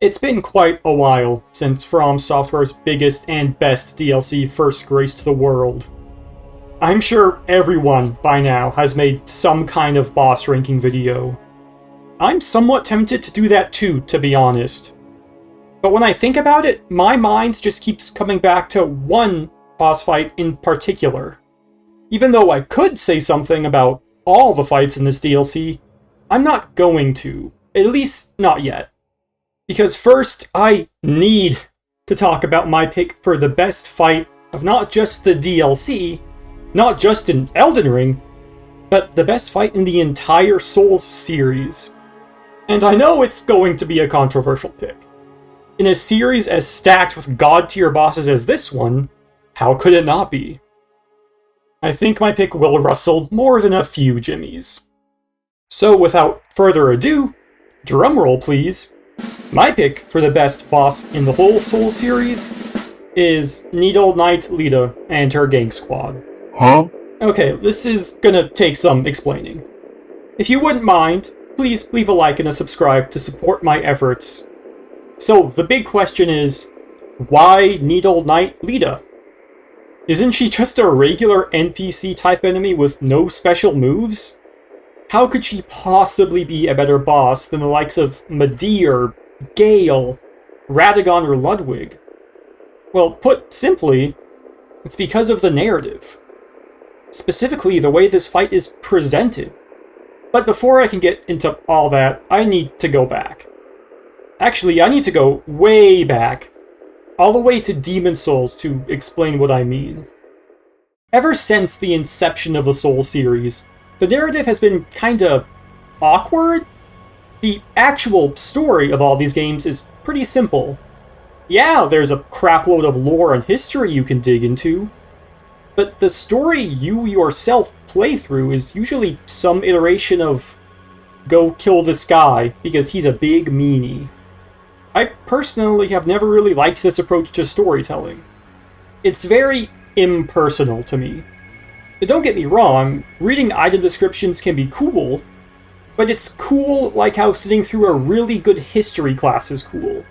It's been quite a while since From Software's biggest and best DLC first graced the world. I'm sure everyone by now has made some kind of boss ranking video. I'm somewhat tempted to do that too, to be honest. But when I think about it, my mind just keeps coming back to one boss fight in particular. Even though I could say something about all the fights in this DLC, I'm not going to, at least not yet. Because first, I need to talk about my pick for the best fight of not just the DLC, not just in Elden Ring, but the best fight in the entire Souls series. And I know it's going to be a controversial pick. In a series as stacked with god-tier bosses as this one, how could it not be? I think my pick will rustle more than a few jimmies. So without further ado, drumroll please. My pick for the best boss in the whole Souls series is Needle Knight Lita and her gang squad. Huh? Okay, this is gonna take some explaining. If you wouldn't mind, please leave a like and a subscribe to support my efforts. So, the big question is, why Needle Knight Lita? Isn't she just a regular NPC type enemy with no special moves? How could she possibly be a better boss than the likes of Medir, Gale, Radagon, or Ludwig? Well, put simply, it's because of the narrative. Specifically, the way this fight is presented. But before I can get into all that, I need to go back. Actually, I need to go way back, all the way to Demon Souls to explain what I mean. Ever since the inception of the Souls series, the narrative has been kinda awkward. The actual story of all these games is pretty simple. Yeah, there's a crapload of lore and history you can dig into, but the story you yourself play through is usually some iteration of go kill this guy because he's a big meanie. I personally have never really liked this approach to storytelling. It's very impersonal to me. Don't get me wrong, reading item descriptions can be cool, but it's cool like how sitting through a really good history class is cool.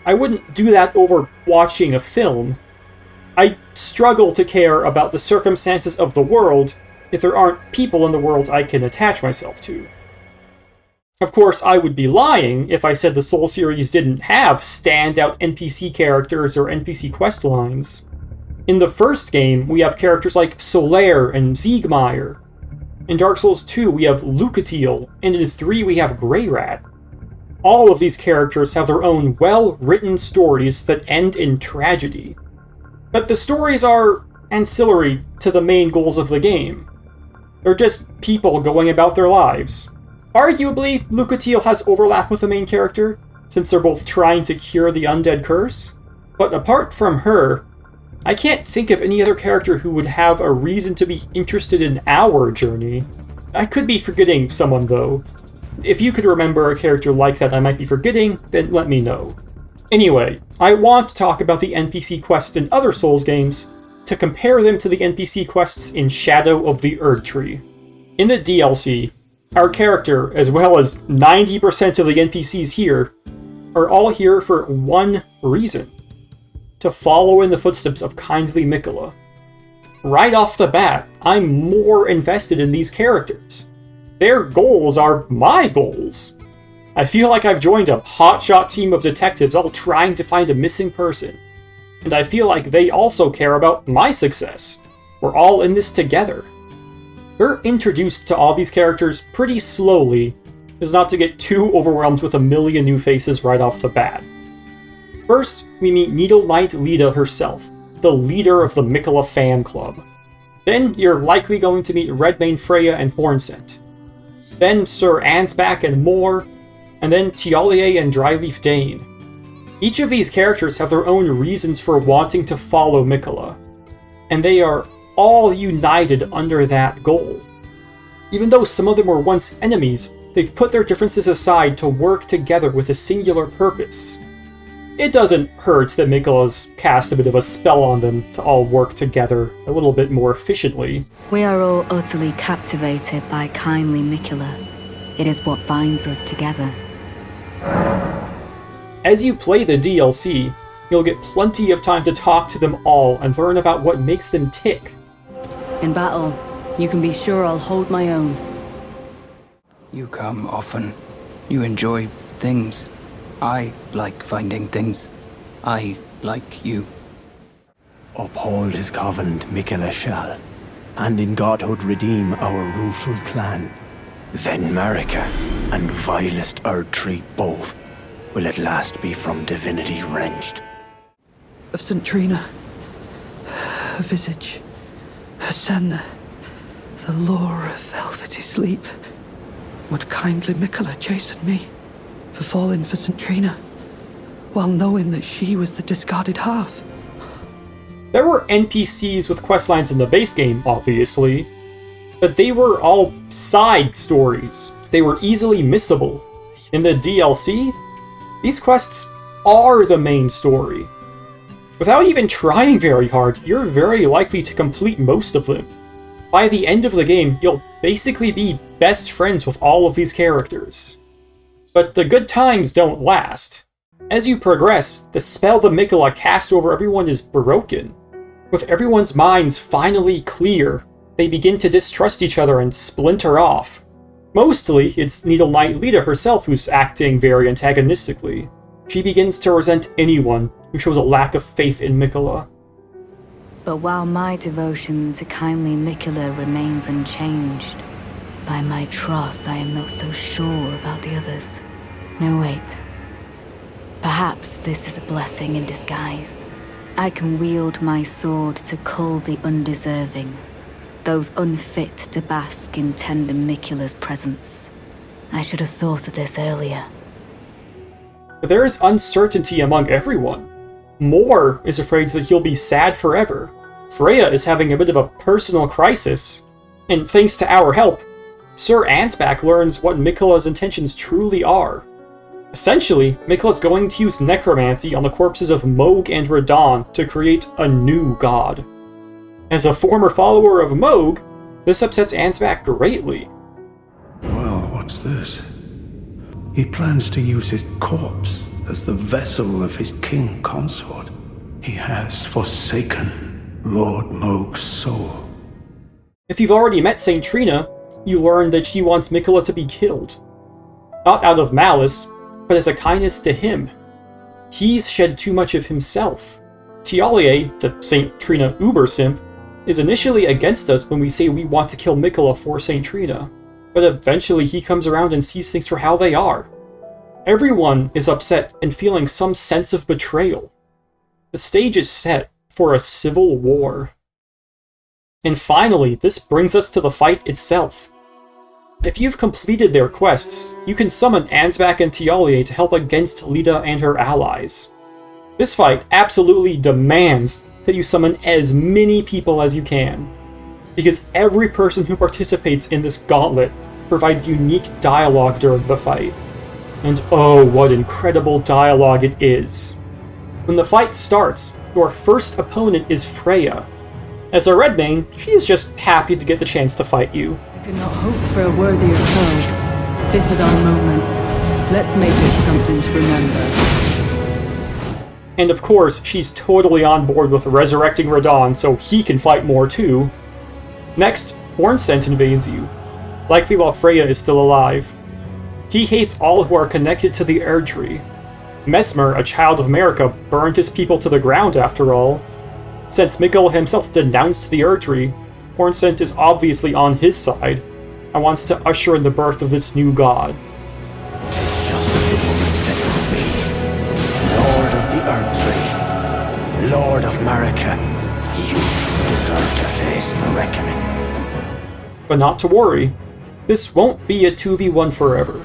I wouldn't do that over watching a film. I struggle to care about the circumstances of the world if there aren't people in the world I can attach myself to. Of course, I would be lying if I said the Soul series didn't have standout NPC characters or NPC quest lines. In the first game, we have characters like Solaire and Siegmeyer. In Dark Souls 2, we have Lucatiel, and in 3, we have Greyrat. All of these characters have their own well-written stories that end in tragedy. But the stories are ancillary to the main goals of the game. They're just people going about their lives. Arguably, Lucatiel has overlap with the main character, since they're both trying to cure the undead curse. But apart from her, I can't think of any other character who would have a reason to be interested in our journey. I could be forgetting someone though. If you could remember a character like that I might be forgetting, then let me know. Anyway, I want to talk about the NPC quests in other Souls games, to compare them to the NPC quests in Shadow of the Erdtree. In the DLC, our character, as well as 90% of the NPCs here, are all here for one reason: to follow in the footsteps of kindly Miquella. Right off the bat, I'm more invested in these characters. Their goals are my goals. I feel like I've joined a hotshot team of detectives all trying to find a missing person. And I feel like they also care about my success. We're all in this together. We're introduced to all these characters pretty slowly, as not to get too overwhelmed with a million new faces right off the bat. First, we meet Needle Knight Lita herself, the leader of the Miquella fan club. Then you're likely going to meet Redmane Freya and Hornsent. Then Sir Ansbach and Moore, and then Tialier and Dryleaf Dane. Each of these characters have their own reasons for wanting to follow Miquella, and they are all united under that goal. Even though some of them were once enemies, they've put their differences aside to work together with a singular purpose. It doesn't hurt that Miquella's cast a bit of a spell on them to all work together a little bit more efficiently. We are all utterly captivated by kindly Miquella. It is what binds us together. As you play the DLC, you'll get plenty of time to talk to them all and learn about what makes them tick. In battle, you can be sure I'll hold my own. You come often. You enjoy things. I like finding things. I like you. Uphold his covenant, Miquella shall, and in godhood redeem our rueful clan. Then Marika and vilest Erdtree both will at last be from divinity wrenched. Of St. Trina, her visage, her sen, the lore of velvety sleep. Would kindly Miquella chasten me for falling for St. Trina, while knowing that she was the discarded half? There were NPCs with questlines in the base game, obviously, but they were all side stories. They were easily missable. In the DLC, these quests are the main story. Without even trying very hard, you're very likely to complete most of them. By the end of the game, you'll basically be best friends with all of these characters. But the good times don't last. As you progress, the spell the Miquella cast over everyone is broken. With everyone's minds finally clear, they begin to distrust each other and splinter off. Mostly, it's Needle Knight Lita herself who's acting very antagonistically. She begins to resent anyone who shows a lack of faith in Miquella. But while my devotion to kindly Miquella remains unchanged, by my troth I am not so sure about the others. No, wait. Perhaps this is a blessing in disguise. I can wield my sword to cull the undeserving, those unfit to bask in tender Miquella's presence. I should have thought of this earlier. But there is uncertainty among everyone. Mor is afraid that he'll be sad forever. Freya is having a bit of a personal crisis. And thanks to our help, Sir Ansbach learns what Miquella's intentions truly are. Essentially, Miquella's going to use necromancy on the corpses of Mohg and Radahn to create a new god. As a former follower of Mohg, this upsets Ansbach greatly. Well, what's this? He plans to use his corpse as the vessel of his king consort. He has forsaken Lord Mohg's soul. If you've already met St. Trina, you learn that she wants Miquella to be killed. Not out of malice, but as a kindness to him. He's shed too much of himself. Tialier, the St. Trina uber simp, is initially against us when we say we want to kill Miquella for St. Trina, but eventually he comes around and sees things for how they are. Everyone is upset and feeling some sense of betrayal. The stage is set for a civil war. And finally, this brings us to the fight itself. If you've completed their quests, you can summon Ansbach and Tialier to help against Lita and her allies. This fight absolutely demands that you summon as many people as you can, because every person who participates in this gauntlet provides unique dialogue during the fight. And oh, what incredible dialogue it is. When the fight starts, your first opponent is Freya. As a Redmane, she is just happy to get the chance to fight you. I could not hope for a worthier foe. This is our moment. Let's make it something to remember. And of course, she's totally on board with resurrecting Radahn so he can fight more too. Next, Hornsent invades you, likely while Freya is still alive. He hates all who are connected to the Erdtree. Mesmer, a child of Marika, burned his people to the ground after all. Since Miquella himself denounced the Erdtree, Hornsent is obviously on his side and wants to usher in the birth of this new god. Just as the woman said it would be. Lord of the Erdtree, Lord of Marika, you deserve to face the reckoning. But not to worry, this won't be a 2v1 forever.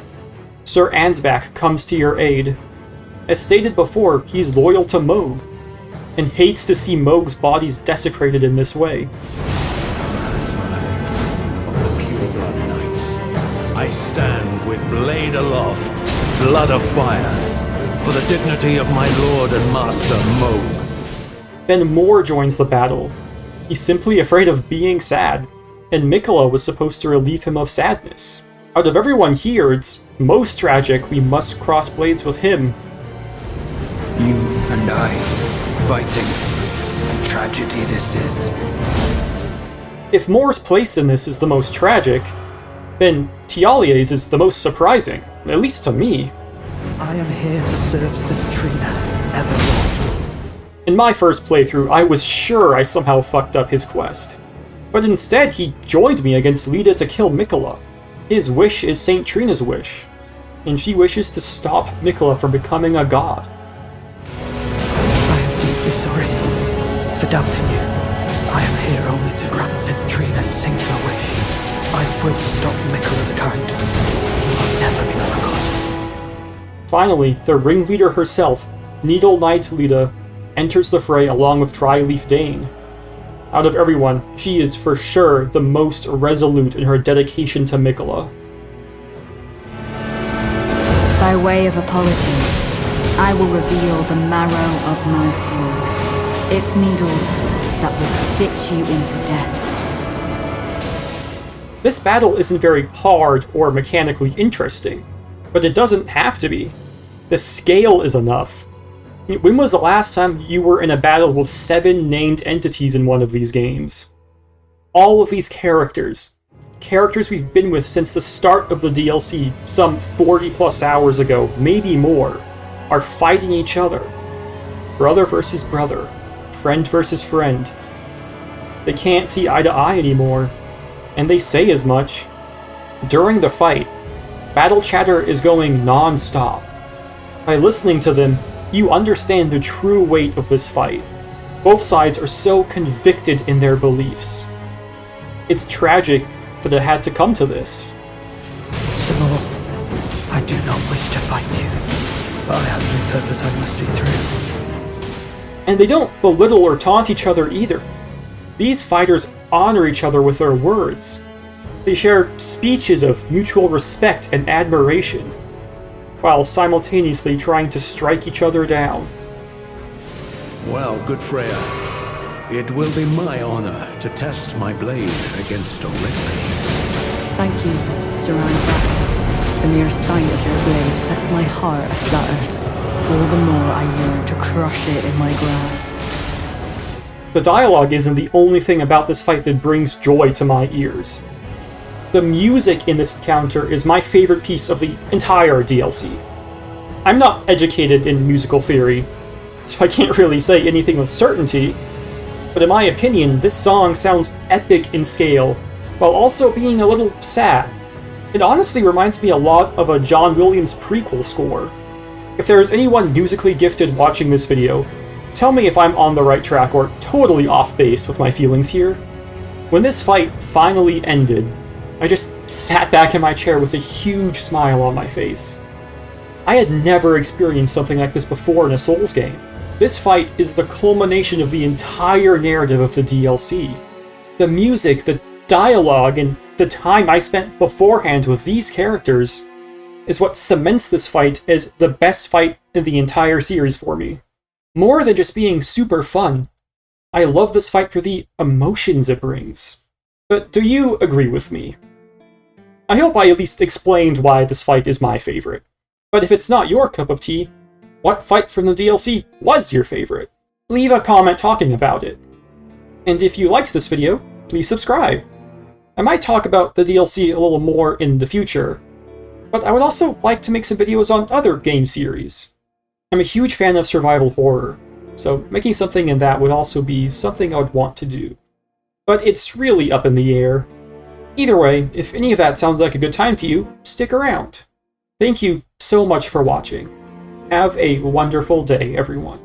Sir Ansbach comes to your aid. As stated before, he's loyal to Mohg, and hates to see Mohg's bodies desecrated in this way. Pure-blood knights, I stand with blade aloft, blood afire, for the dignity of my lord and master Mohg. Then Mor joins the battle. He's simply afraid of being sad, and Miquella was supposed to relieve him of sadness. Out of everyone here, it's most tragic we must cross blades with him. You and I, fighting. A tragedy this is. If Moore's place in this is the most tragic, then Tialie's is the most surprising, at least to me. I am here to serve St. Trina, evermore. In my first playthrough, I was sure I somehow fucked up his quest. But instead, he joined me against Lyda to kill Miquella. His wish is St. Trina's wish, and she wishes to stop Miquella from becoming a god. I am deeply sorry for doubting you. I am here only to grant St. Trina's singular wish. I will stop Miquella the Kind. He will never become a god. Finally, the ringleader herself, Needle Knight Lyda, enters the fray along with Dryleaf Dane. Out of everyone, she is for sure the most resolute in her dedication to Miquella. By way of apology, I will reveal the marrow of my sword. Its needles that will stitch you into death. This battle isn't very hard or mechanically interesting, but it doesn't have to be. The scale is enough. When was the last time you were in a battle with 7 named entities in one of these games? All of these characters we've been with since the start of the DLC, some 40 plus hours ago, maybe more, are fighting each other. Brother versus brother, friend versus friend. They can't see eye to eye anymore, and they say as much. During the fight, battle chatter is going non-stop. By listening to them, you understand the true weight of this fight. Both sides are so convicted in their beliefs. It's tragic that it had to come to this. Simone, I do not wish to fight you, but I have no purpose I must see through. And they don't belittle or taunt each other either. These fighters honor each other with their words. They share speeches of mutual respect and admiration, while simultaneously trying to strike each other down. Well, good Freya, it will be my honor to test my blade against a Erdtree. Thank you, Sarandra. The mere sight of your blade sets my heart aflutter. All the more I yearn to crush it in my grasp. The dialogue isn't the only thing about this fight that brings joy to my ears. The music in this encounter is my favorite piece of the entire DLC. I'm not educated in musical theory, so I can't really say anything with certainty, but in my opinion, this song sounds epic in scale, while also being a little sad. It honestly reminds me a lot of a John Williams prequel score. If there is anyone musically gifted watching this video, tell me if I'm on the right track or totally off base with my feelings here. When this fight finally ended, I just sat back in my chair with a huge smile on my face. I had never experienced something like this before in a Souls game. This fight is the culmination of the entire narrative of the DLC. The music, the dialogue, and the time I spent beforehand with these characters is what cements this fight as the best fight in the entire series for me. More than just being super fun, I love this fight for the emotions it brings. But do you agree with me? I hope I at least explained why this fight is my favorite. But if it's not your cup of tea, what fight from the DLC was your favorite? Leave a comment talking about it. And if you liked this video, please subscribe. I might talk about the DLC a little more in the future, but I would also like to make some videos on other game series. I'm a huge fan of survival horror, so making something in that would also be something I would want to do. But it's really up in the air. Either way, if any of that sounds like a good time to you, stick around. Thank you so much for watching. Have a wonderful day, everyone.